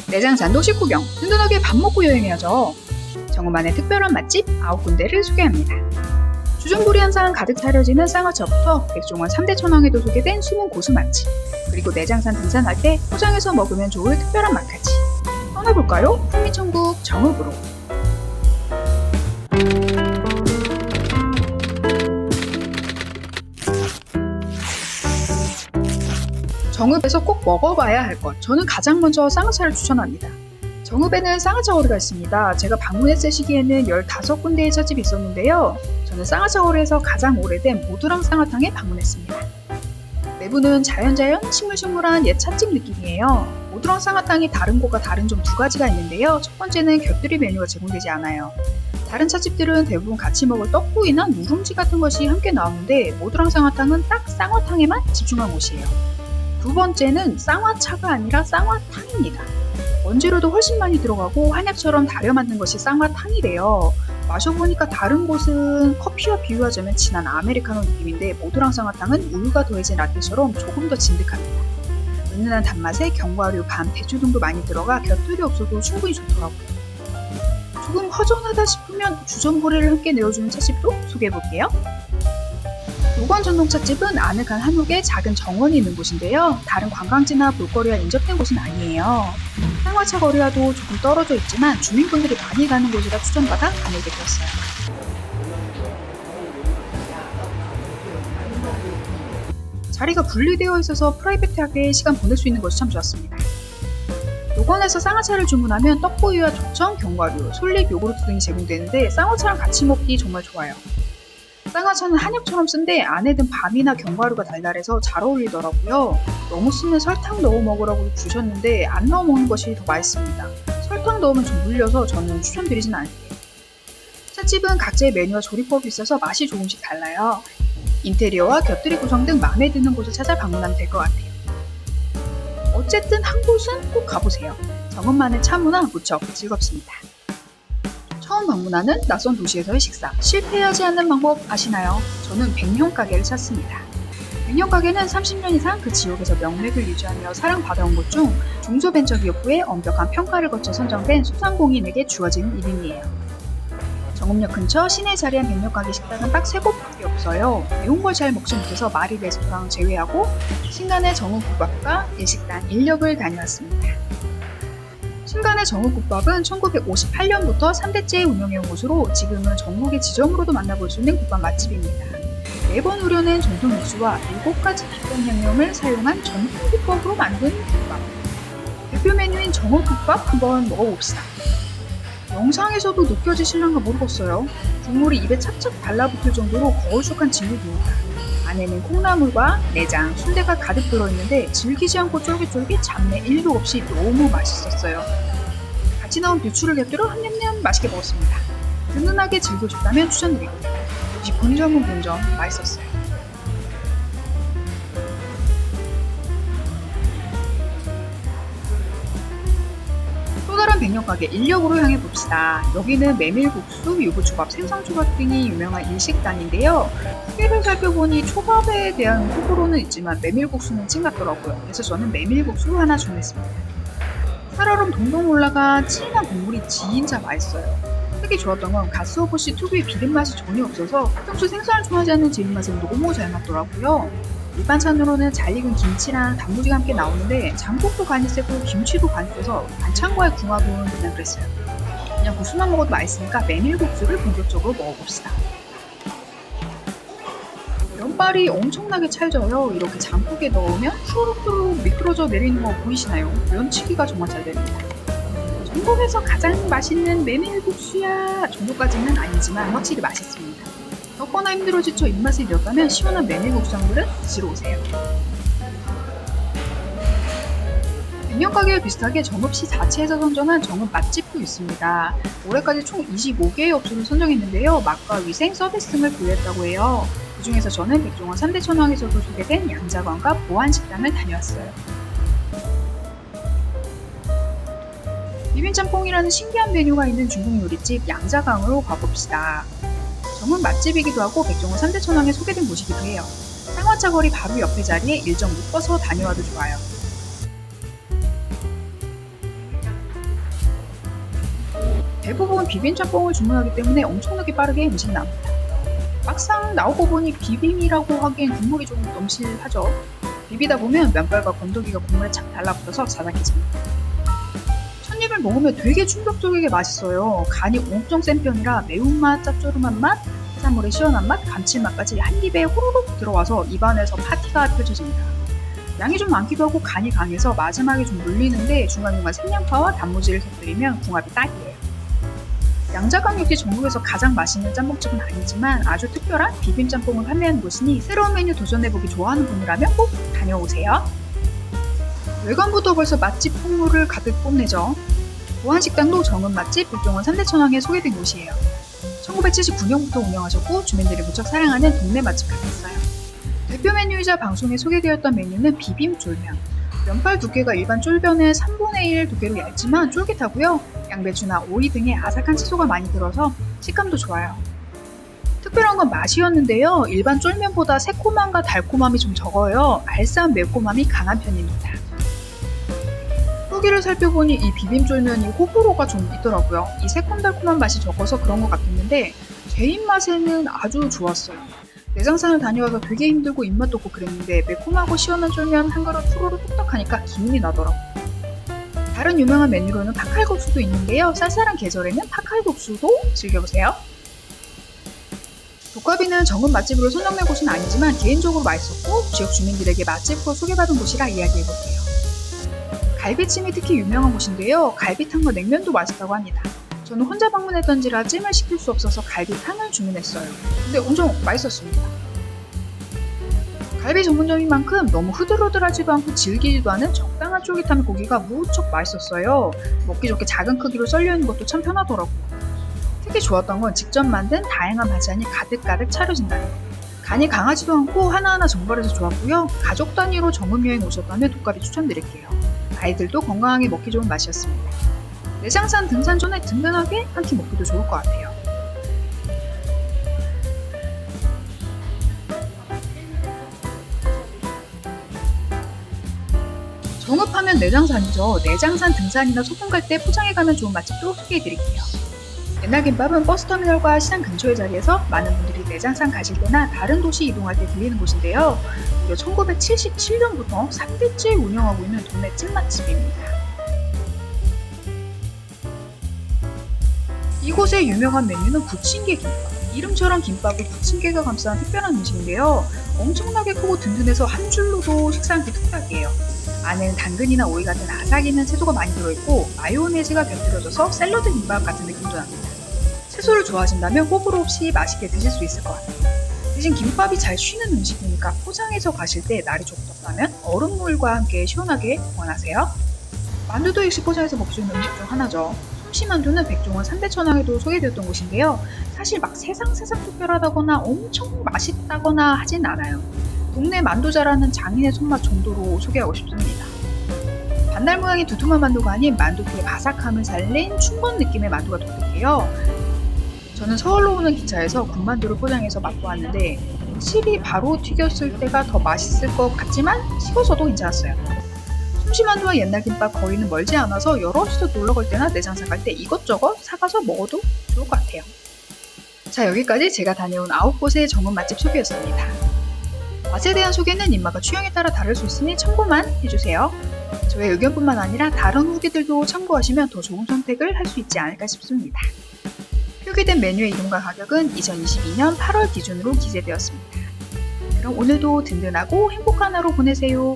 내장산 도시구경, 든든하게 밥 먹고 여행해야죠. 정읍만의 특별한 맛집 9군데를 소개합니다. 주전부리 한상 가득 차려지는 쌍화차부터 백종원 3대 천왕에도 소개된 숨은 고수 맛집, 그리고 내장산 등산할 때 포장해서 먹으면 좋을 특별한 맛까지. 떠나볼까요? 풍미천국 정읍으로. 정읍에서 꼭 먹어봐야 할 것, 저는 가장 먼저 쌍화차를 추천합니다. 정읍에는 쌍화차 거리가 있습니다. 제가 방문했을 시기에는 15군데의 찻집이 있었는데요. 저는 쌍화차 거리에서 가장 오래된 모두랑 쌍화탕에 방문했습니다. 내부는 자연자연 식물식물한 옛 찻집 느낌이에요. 모두랑 쌍화탕이 다른 곳과 다른 점 두 가지가 있는데요. 첫 번째는 곁들이 메뉴가 제공되지 않아요. 다른 찻집들은 대부분 같이 먹을 떡구이나 누룽지 같은 것이 함께 나오는데 모두랑 쌍화탕은 딱 쌍화탕에만 집중한 곳이에요. 두 번째는 쌍화차가 아니라 쌍화탕입니다. 원재료도 훨씬 많이 들어가고 한약처럼 달여 만든 것이 쌍화탕이래요. 마셔보니까 다른 곳은 커피와 비유하자면 진한 아메리카노 느낌인데 모두랑 쌍화탕은 우유가 더해진 라떼처럼 조금 더 진득합니다. 은은한 단맛에 견과류, 밤, 대추 등도 많이 들어가 곁들이 없어도 충분히 좋더라고요. 조금 허전하다 싶으면 주전부리를 함께 내어주는 찻집도 소개해볼게요. 노건 전통찻집은 아늑한 한옥에 작은 정원이 있는 곳인데요. 다른 관광지나 볼거리와 인접된 곳은 아니에요. 쌍화차 거리와도 조금 떨어져 있지만 주민분들이 많이 가는 곳이라 추천받아 다니게 되었어요. 자리가 분리되어 있어서 프라이빗하게 시간 보낼 수 있는 것이 참 좋았습니다. 노건에서 쌍화차를 주문하면 떡구이와 조청, 견과류, 솔잎, 요구르트 등이 제공되는데 쌍화차랑 같이 먹기 정말 좋아요. 쌍화차는 한약처럼 쓴데 안에 든 밤이나 견과류가 달달해서 잘 어울리더라고요. 너무 쓰면 설탕 넣어 먹으라고 주셨는데 안 넣어 먹는 것이 더 맛있습니다. 설탕 넣으면 좀 물려서 저는 추천드리진 않을게요. 찻집은 각자의 메뉴와 조리법이 있어서 맛이 조금씩 달라요. 인테리어와 곁들이 구성 등 마음에 드는 곳을 찾아 방문하면 될 것 같아요. 어쨌든 한 곳은 꼭 가보세요. 정읍만의 차문화 무척 즐겁습니다. 처음 방문하는 낯선 도시에서의 식사, 실패하지 않는 방법 아시나요? 저는 백년가게를 찾습니다. 백년가게는 30년 이상 그 지역에서 명맥을 유지하며 사랑받아온 곳 중 중소벤처기업부의 엄격한 평가를 거쳐 선정된 소상공인에게 주어지는 이름이에요. 정읍역 근처 시내에 자리한 백년가게 식당은 딱 3곳밖에 없어요. 매운 걸 잘 먹지 못해서 마리 레스토랑을 제외하고 신간의 정읍국밥과 일식단, 인력을 다녀왔습니다. 신간의 정읍국밥은 1958년부터 3대째 운영해온 곳으로 지금은 전국의 지점으로도 만나볼 수 있는 국밥 맛집입니다. 매번 우려낸 전통 육수와 7가지 비법 양념을 사용한 전통 비법으로 만든 국밥. 대표 메뉴인 정읍국밥 한번 먹어봅시다. 영상에서도 느껴지실란가 모르겠어요. 국물이 입에 착착 달라붙을 정도로 거울쭉한 진국입니다. 안에는 콩나물과 내장, 순대가 가득 들어있는데 질기지 않고 쫄깃쫄깃 잡내 1도 없이 너무 맛있었어요. 같이 나온 부추를 곁들여 한냠냠 맛있게 먹었습니다. 든든하게 즐겨줬다면 추천드립니다. 역시 본점은 본점, 맛있었어요. 또 다른 백년가게 인력으로 향해 봅시다. 여기는 메밀국수, 유부초밥, 생선초밥 등이 유명한 일식단인데요. 후기를 살펴보니 초밥에 대한 호불호는 있지만 메밀국수는 찡같더라고요. 그래서 저는 메밀국수 하나 주문했습니다. 살얼음 동동 올라가 진한 국물이 진짜 맛있어요. 특히 좋았던 건 가스오버시 특유의 비린맛이 전혀 없어서 평소 생선을 좋아하지 않는 제 입맛에 너무 잘 맞더라고요. 밑반찬으로는 잘 익은 김치랑 단무지가 함께 나오는데 장국도 간이 세고 김치도 간이 세서 반찬과의 궁합은 그냥 그랬어요. 그냥 국수만 먹어도 맛있으니까 메밀국수를 본격적으로 먹어봅시다. 면발이 엄청나게 찰져요. 이렇게 장국에 넣으면 후루룩 미끄러져 내리는 거 보이시나요? 면치기가 정말 잘 됩니다. 전국에서 가장 맛있는 메밀국수야 정도까지는 아니지만 확실히 맛있습니다. 덥거나 힘들어 지쳐 입맛을 잃었다면 시원한 메밀국수 한 그릇 드시러 오세요. 백년가게와 비슷하게 정읍시 자체에서 선정한 정읍 맛집도 있습니다. 올해까지 총 25개의 업소를 선정했는데요. 맛과 위생, 서비스 등을 고려했다고 해요. 그 중에서 저는 백종원 3대 천왕에서도 소개된 양자관과 보안식당을 다녀왔어요. 비빔짬뽕이라는 신기한 메뉴가 있는 중국 요리집 양자강으로 가봅시다. 정읍 맛집이기도 하고 백종원 3대 천왕에 소개된 곳이기도 해요. 쌍화차 거리 바로 옆에 자리에 일정 묶어서 다녀와도 좋아요. 대부분 비빔짬뽕을 주문하기 때문에 엄청나게 빠르게 음식이 나옵니다. 막상 나오고 보니 비빔이라고 하기엔 국물이 좀 넘실하죠. 비비다 보면 면발과 건더기가 국물에 착 달라붙어서 자작해집니다. 첫 입을 먹으면 되게 충격적이게 맛있어요. 간이 엄청 센 편이라 매운맛, 짭조름한 맛, 해산물의 시원한 맛, 감칠맛까지 한 입에 호로록 들어와서 입안에서 파티가 펼쳐집니다. 양이 좀 많기도 하고 간이 강해서 마지막에 좀 물리는데 중간중간 생양파와 단무지를 곁들이면 궁합이 딱이에요. 양자강 역시 전국에서 가장 맛있는 짬뽕집은 아니지만 아주 특별한 비빔짬뽕을 판매하는 곳이니 새로운 메뉴 도전해보기 좋아하는 분이라면 꼭 다녀오세요. 외관부터 벌써 맛집 풍물을 가득 뽐내죠. 보안식당도 정은 맛집 백종원 3대 천왕에 소개된 곳이에요. 1979년부터 운영하셨고 주민들이 무척 사랑하는 동네 맛집 같았어요. 대표 메뉴이자 방송에 소개되었던 메뉴는 비빔쫄면. 면발 두께가 일반 쫄면의 3분의 1 두께로 얇지만 쫄깃하고요. 양배추나 오이 등의 아삭한 채소가 많이 들어서 식감도 좋아요. 특별한 건 맛이었는데요. 일반 쫄면보다 새콤함과 달콤함이 좀 적어요. 알싸한 매콤함이 강한 편입니다. 후기를 살펴보니 이 비빔쫄면이 호불호가 좀 있더라고요. 이 새콤달콤한 맛이 적어서 그런 것 같았는데 제 입맛에는 아주 좋았어요. 내장산을 다녀와서 되게 힘들고 입맛도 없고 그랬는데 매콤하고 시원한 쫄면 한 그릇 후루룩 뚝딱하니까 기운이 나더라고요. 다른 유명한 메뉴로는 팥칼국수도 있는데요. 쌀쌀한 계절에는 팥칼국수도 즐겨보세요. 독과비는 정은 맛집으로 선정된 곳은 아니지만 개인적으로 맛있었고 지역 주민들에게 맛집으로 소개받은 곳이라 이야기해볼게요. 갈비찜이 특히 유명한 곳인데요. 갈비탕과 냉면도 맛있다고 합니다. 저는 혼자 방문했던지라 찜을 시킬 수 없어서 갈비탕을 주문했어요. 근데 엄청 맛있었습니다. 갈비 전문점인 만큼 너무 흐들흐들하지도 않고 질기지도 않은 적당한 쫄깃함의 고기가 무척 맛있었어요. 먹기 좋게 작은 크기로 썰려있는 것도 참 편하더라고요. 특히 좋았던 건 직접 만든 다양한 반찬이 가득가득 차려진다는 거. 간이 강하지도 않고 하나하나 정갈해서 좋았고요. 가족 단위로 정음여행 오셨다면 독과비 추천드릴게요. 아이들도 건강하게 먹기 좋은 맛이었습니다. 내장산 등산 전에 든든하게 한 끼 먹기도 좋을 것 같아요. 정읍하면 내장산이죠. 내장산 등산이나 소풍 갈 때 포장해 가면 좋은 맛집도 소개해드릴게요. 옛날 김밥은 버스터미널과 시장 근처의 자리에서 많은 분들이 내장산 가실 때나 다른 도시 이동할 때 들리는 곳인데요. 무려 1977년부터 3대째 운영하고 있는 동네 찐맛집입니다. 이곳의 유명한 메뉴는 부침개 김밥. 이름처럼 김밥을 부침개가 감싼 특별한 음식인데요. 엄청나게 크고 든든해서 한 줄로도 식사하기 뚝딱이에요. 안에는 당근이나 오이 같은 아삭 있는 채소가 많이 들어있고 마요네즈가 곁들여져서 샐러드 김밥 같은 느낌도 납니다. 채소를 좋아하신다면 호불호 없이 맛있게 드실 수 있을 것 같아요. 대신 김밥이 잘 쉬는 음식이니까 포장해서 가실 때 날이 조금 덥다면 얼음물과 함께 시원하게 보관하세요. 만두도 역시 포장해서 먹을 수 있는 음식 중 하나죠. 솜씨만두는 백종원 3대 천왕에도 소개되었던 곳인데요. 사실 막 세상 특별하다거나 엄청 맛있다거나 하진 않아요. 동네 만두 잘하는 장인의 손맛 정도로 소개하고 싶습니다. 반달 모양의 두툼한 만두가 아닌 만두피의 바삭함을 살린 춘권 느낌의 만두가 독특해요. 저는 서울로 오는 기차에서 군만두를 포장해서 맛보았는데 확실히 바로 튀겼을 때가 더 맛있을 것 같지만 식어서도 괜찮았어요. 솜씨만두와 옛날 김밥 거리는 멀지 않아서 여럿이서 놀러갈 때나 내장산 갈 때 이것저것 사가서 먹어도 좋을 것 같아요. 자, 여기까지 제가 다녀온 9곳의 정은 맛집 소개였습니다. 맛에 대한 소개는 입맛과 취향에 따라 다를 수 있으니 참고만 해주세요. 저의 의견뿐만 아니라 다른 후기들도 참고하시면 더 좋은 선택을 할 수 있지 않을까 싶습니다. 표기된 메뉴의 이름과 가격은 2022년 8월 기준으로 기재되었습니다. 그럼 오늘도 든든하고 행복한 하루 보내세요.